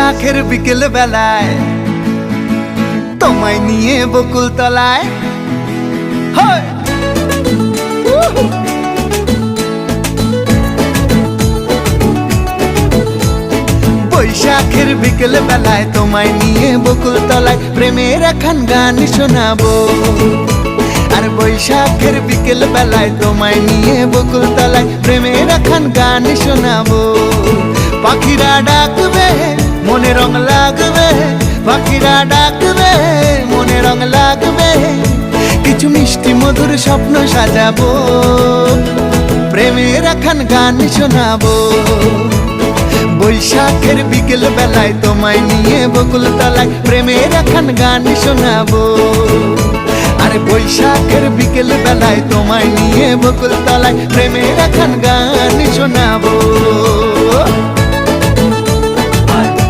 বৈশাখের বিকেল বেলায় তোমায় নিয়ে বকুল তলায় বৈশাখের বিকেল বেলায় তোমায় নিয়ে বকুল তলায় প্রেমের এখন গান শোনাবো। আর বৈশাখের বিকেল বেলায় তোমায় নিয়ে বকুল তলায় প্রেমের এখন গান শোনাবো। পাখিরা ডাকবে মনে রং লাগবে, পাখিরা ডাকবে মনে রং লাগবে, কিছু মিষ্টি মধুর স্বপ্ন সাজাবো, প্রেমের এখন গান শোনাবো। বৈশাখের বিকেল বেলায় তোমায় নিয়ে বকুল তলায় প্রেমের এখন গান শোনাবো। আর বৈশাখের বিকেল বেলায় তোমায় নিয়ে বকুল তলায় প্রেমের এখন গান শোনাবো।